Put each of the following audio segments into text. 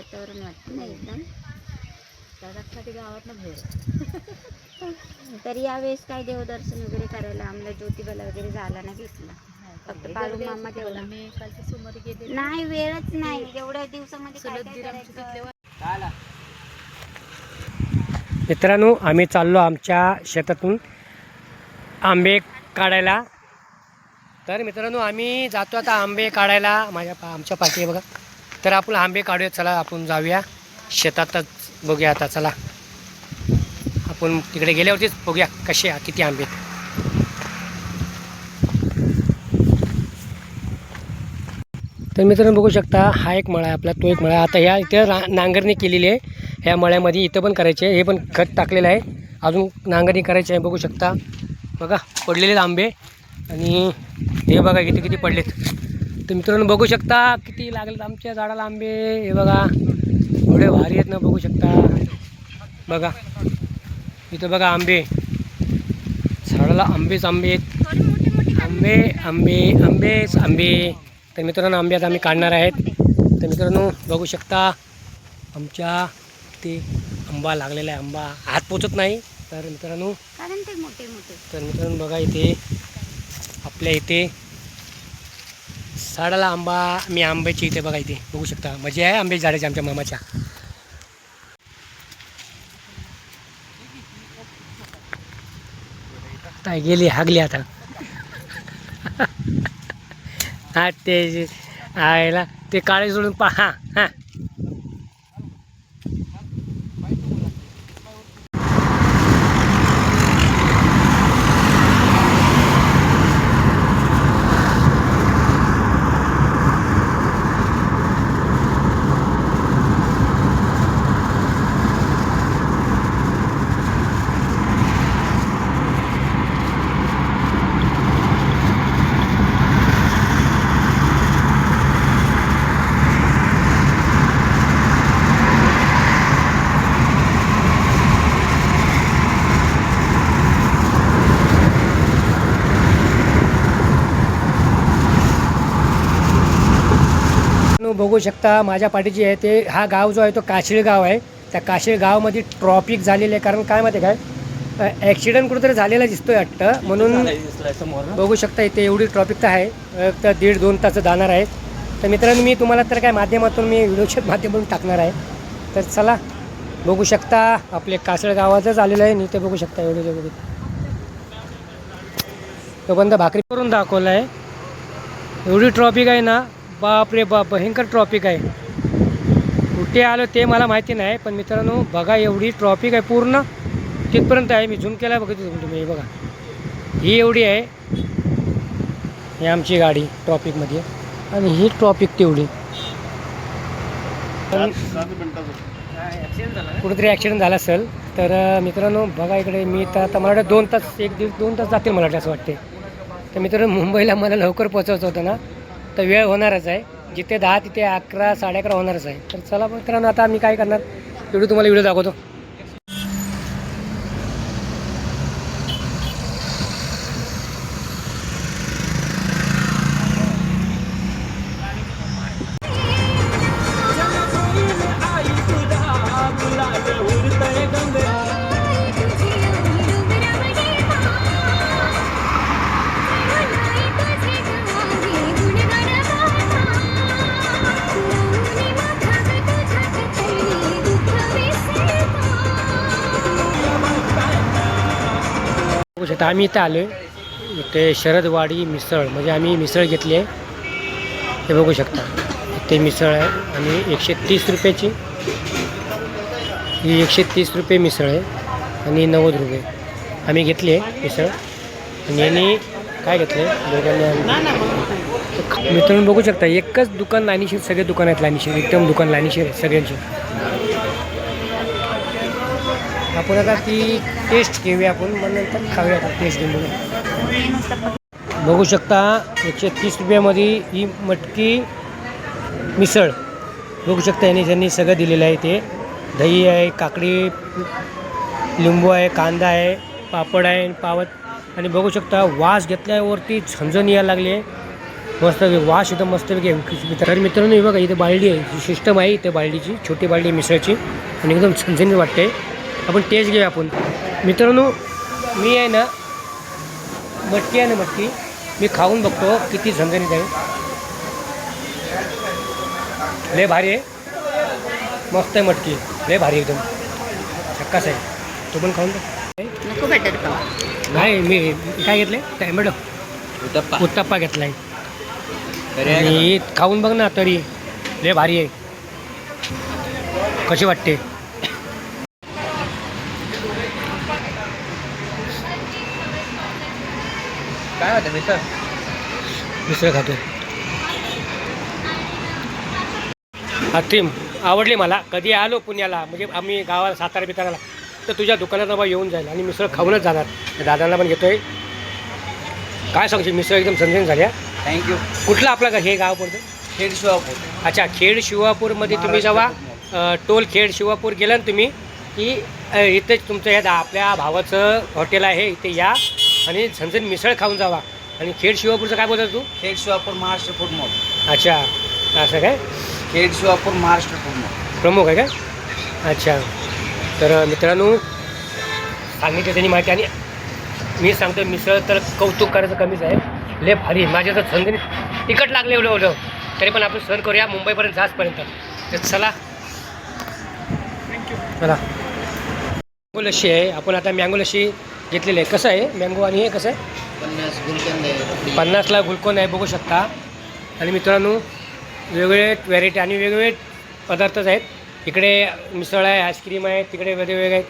वातावरण वाटतं ना एकदम. त्यासाठी गावातनं भेट. तरी यावेळेस काय देवदर्शन वगैरे करायला आम्हाला ज्योतिबाला वगैरे झाला ना भेटला. फक्त बाळू मामा तेवढा. मी कालच्या सोमवारी गेले नाही वेळच नाही एवढ्या दिवसामध्ये काय काय करायचं. मित्रांनो, आम्ही चाललो आमच्या शेतातून आंबे काढायला. तर मित्रांनो, आम्ही जातो आता आंबे काढायला. आमच्या पाठी आहे बघा. तर आपण आंबे काढूया. चला आपण जाऊया शेतातच, बघूया आता. चला आपण तिकडे गेल्यावरतीच बघूया कसे किती आंबे. तर मित्रांनो बघू शकता, हा एक मळा आहे आपला, तो एक मळा. आता ह्या इथे नांगरणी केलेली आहे. ह्या मळ्यामध्ये इथं पण करायचे आहे. हे पण खत टाकलेलं आहे. अजून नांगरणी करायची आहे. बघू शकता बघा पडलेले आंबे. आणि हे बघा किती किती पडलेत. तर मित्रांनो बघू शकता किती लागलेत आमच्या झाडाला आंबे. हे बघा एवढे भारी आहेत ना, बघू शकता. बघा इथं बघा आंबे, झाडाला आंबेच आंबे आहेत. आंबे आंबे आंबेच आंबे. तर मित्रांनो आंबे आता आम्ही काढणार आहेत. तर मित्रांनो बघू शकता आमच्या ते आंबा लागलेला आहे. आंबा हात पोचत नाही. तर मित्रांनो कारण ते मोठे मोठे. तर मित्रांनो बघा इथे आपल्या इथे झाडाला आंबा, मी आंब्याची इथे बघा इथे बघू शकता मजा आहे आंबे झाडाची आमच्या मामाच्या. काय गेली हागली आता. हा ते आयला ते काळे सोडून पहा. हां बघू शकता माझ्या पाठीची आहे ते, हा गाव जो आहे तो काशीळ गाव आहे. त्या काशीळ गावामध्ये ट्रॉफिक झालेलं आहे. कारण काय माहिती आहे काय, ॲक्सिडेंट कुठेतरी झालेला दिसतोय वाटतं. म्हणून बघू शकता इथे एवढी ट्रॉफिक तर आहे. तर 1.5-2 तास जाणार आहे. तर मित्रांनो मी तुम्हाला तर काय माध्यमातून मी व्हिडिओच्या माध्यमातून टाकणार आहे. तर चला बघू शकता आपले काशीळ गावातच आलेलं आहे. इथे बघू शकता एवढे तो बंद भाकरी करून दाखवला आहे. एवढी ट्रॉफिक आहे ना, बाप रे बाप, भयंकर ट्रॉफिक आहे. कुठे आलो ते मला माहिती नाही. पण मित्रांनो बघा एवढी ट्रॉफिक आहे, पूर्ण तिथपर्यंत आहे. मी झूम केला बघा तुम्ही, हे बघा ही एवढी आहे. ही आमची गाडी ट्रॉफिकमध्ये आणि ही ट्रॉफिक तेवढी. कुठेतरी ॲक्सिडेंट झाला असेल. तर मित्रांनो बघा इकडे मी तर आता मला वाटतं 2 तास 1-2 तास जातील मला वाटतं असं वाटते. तर मित्रांनो मुंबईला मला लवकर पोहोचायचं होतं ना, तर वेळ होणारच आहे. जिथे 10 तिथे 11, 11:30 होणारच आहे. तर चला मित्रांनो आता मी काय करणार, एवढी तुम्हाला व्हिडिओ दाखवतो. आम्ही इथं आलो आहे. इथे शरदवाडी मिसळ, म्हणजे आम्ही मिसळ घेतली आहे. हे बघू शकता इथे मिसळ आहे आणि 130 रुपयाची. ही 130 रुपये मिसळ आहे आणि 90 रुपये आम्ही घेतली आहे मिसळ. आणि यांनी काय घेतलं आहे दोघांनी. मित्रांनो बघू शकता एकच दुकान लाईनीशीर, सगळे दुकान आहेत लाईनीशीर, एकदम दुकान लाईनीशीर आहे सगळ्यांची. आपण आता ती टेस्ट घेऊया आपण, मग नंतर खाऊया टेस्ट घेऊन. बघू शकता 130 रुपयामध्ये ही मटकी मिसळ बघू शकता. यांनी ज्यांनी सगळं दिलेलं आहे. ते दही आहे, काकडी, लिंबू आहे, कांदा आहे, पापड आहे, पावत. आणि बघू शकता वास घेतल्यावरती झणझण यायला लागली आहे. मस्त वास एकदम मस्तपैकी आहे. तर मित्रांनो हे बघा इथे बालडी आहे, सिस्टम आहे इथे बालडीची, छोटी बालडी आहे मिसळची आणि एकदम झणझणीत वाटते. आपण टेस्ट घेऊया आपण. मित्रांनो मी आहे ना मटकी आहे ना मटकी मी खाऊन बघतो किती झणझणीत आहे. लय भारी आहे, मस्त आहे मटकी, लय भारी एकदम झक्कास आहे. तो पण खाऊन बघ. नको बटर पाव. नाही मी काय घेतलं आहे टॅमॅटो उत्तप्पा घेतला आहे आणि खाऊन बघ ना तरी लय भारी आहे. कशी वाटते? काय होतं मिसळ? मिसळ खातो. अतिम आवडली मला. कधी आलो पुण्याला म्हणजे आम्ही गावाला सातारा बिताराला तर तुझ्या दुकानात बाबा येऊन जाईल आणि मिसळ खाऊनच जाणार. दादांना पण घेतोय. काय सांगशील? मिसळ एकदम समजून झाल्या. थँक्यू. कुठलं आपलं हे गाव पडतं? खेड शिवापूर. अच्छा, खेड शिवापूरमध्ये तुम्ही जेव्हा टोल खेड शिवापूर गेला ना तुम्ही की इथेच तुमचं ह्या आपल्या भावाचं हॉटेल आहे, इथे या आणि झणझण मिसळ खाऊन जावा. आणि खेड शिवापूरचं काय बोलतो तू? Khed Shivapur Maharashtra food mall. अच्छा असं काय? खेड शिवापूर महाराष्ट्र फूड मॉल प्रमुख आहे का? अच्छा. तर मित्रांनो सांगितलं त्यांनी माहिती आणि मी सांगतो मिसळ तर कौतुक करायचं कमीच आहे. लय भारी. माझ्या तर झणझणीत तिखट लागले एवढं तरी पण आपण सहन करूया मुंबईपर्यंत जाचपर्यंत. तर चला चला. मँगो लस्सी आहे. आपण आता मँगो लस्सी घेतलेली आहे. कसं आहे मँगो आणि हे कसं आहे? 50 गुलकंद आहे. 50ला गुलकोन आहे बघू शकता. आणि मित्रांनो वेगवेगळे व्हॅरायटी आणि वेगवेगळे पदार्थच आहेत. इकडे मिसळ आहे, आईस्क्रीम आहे, तिकडे वेगवेगळे आहेत.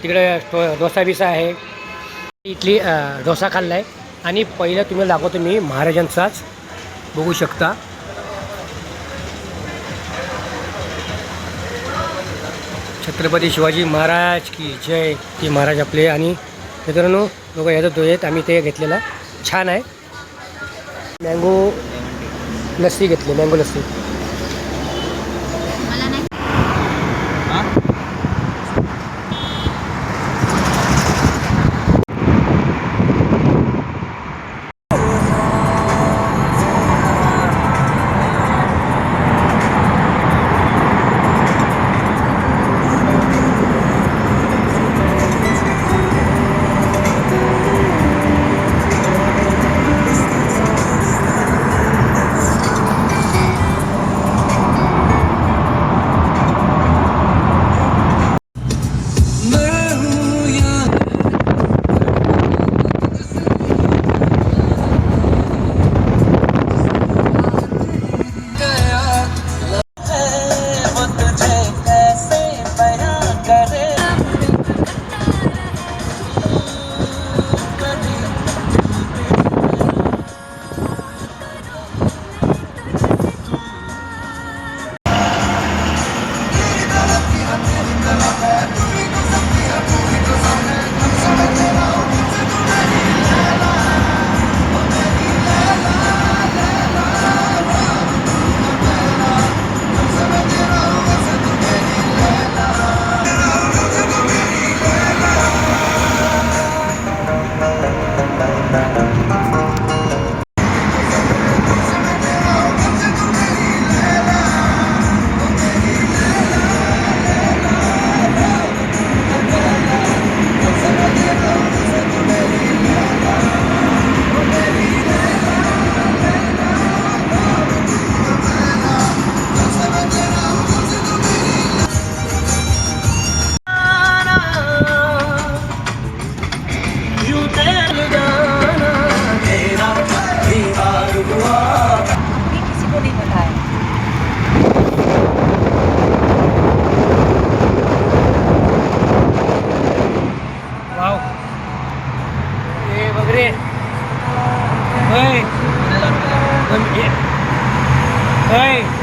तिकडे डोसा बिसा आहे. इथली डोसा खाल्ला आहे. आणि पहिलं तुम्ही दाखवतो मी महाराजांचाच बघू शकता. छत्रपती शिवाजी महाराज की जय. की महाराज आपले. आणि मित्रांनो लोक याच्यात आहेत. आम्ही ते घेतलेला छान आहे. मँगो लस्सी घेतली, मँगो लस्सी. मला नाही.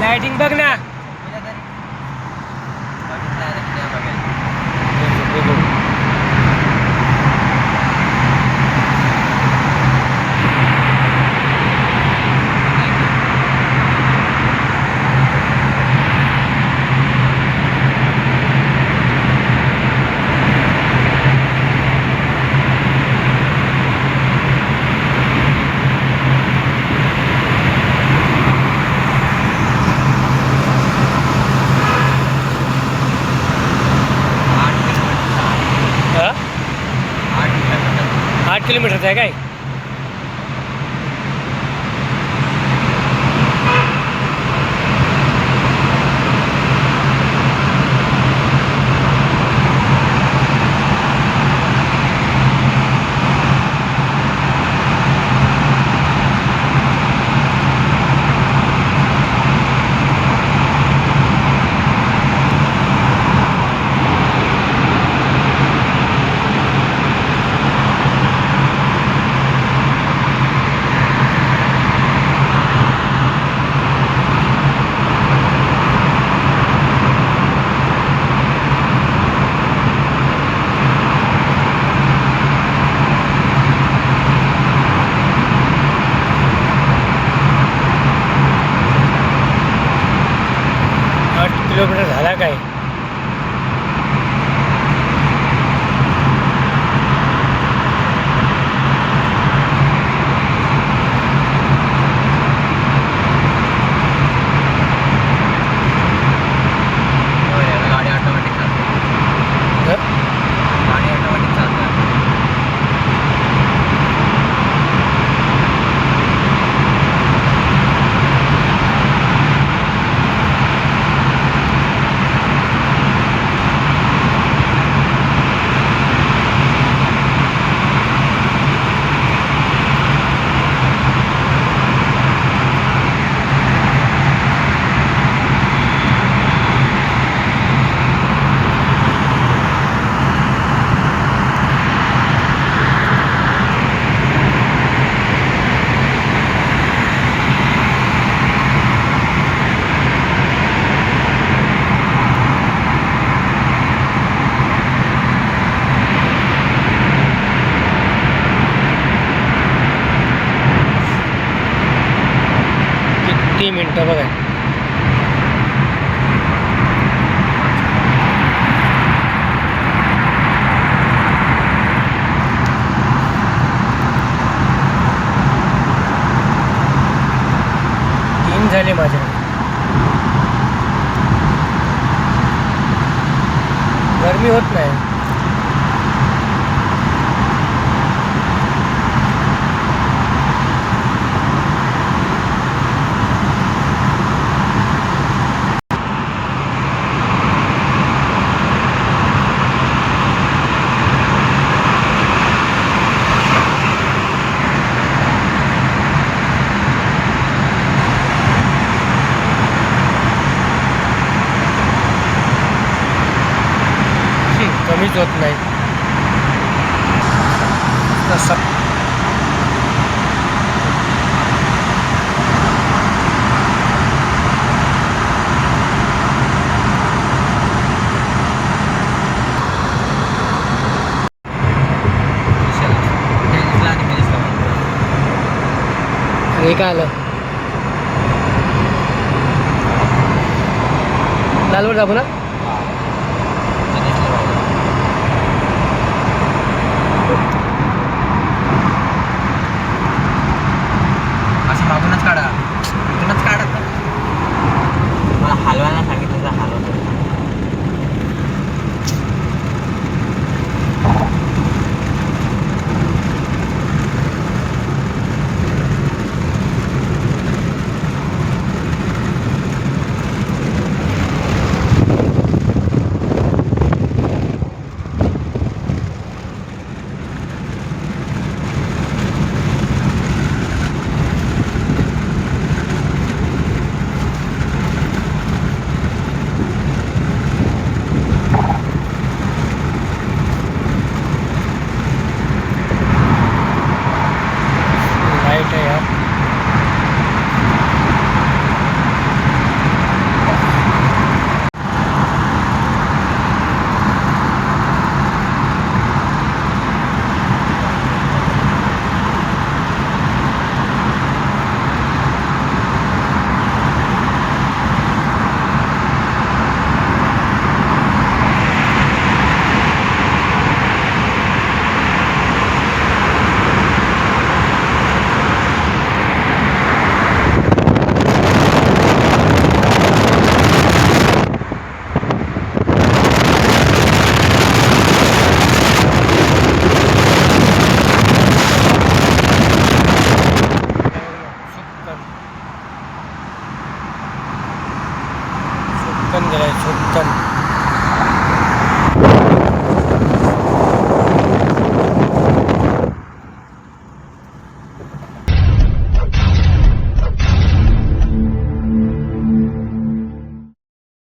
लाइटिंग बघ ना. 8 किलोमीटरचा आहे काय? किलोमीटर झाला काय? गाडी ऑटोमॅटिक चालते. गाडी ऑटोमॅटिक चालते. किती मिनटं बघा. तीन झाले माझ्या. गरमी होत नाही. कमीच होत नाही. तसं हे काय आलं? लालवर दाबू ना. असं मागूनच काढा. इथूनच काढा. मला हलवायला सांगितलं तर हलवतो. पण गेलाय चल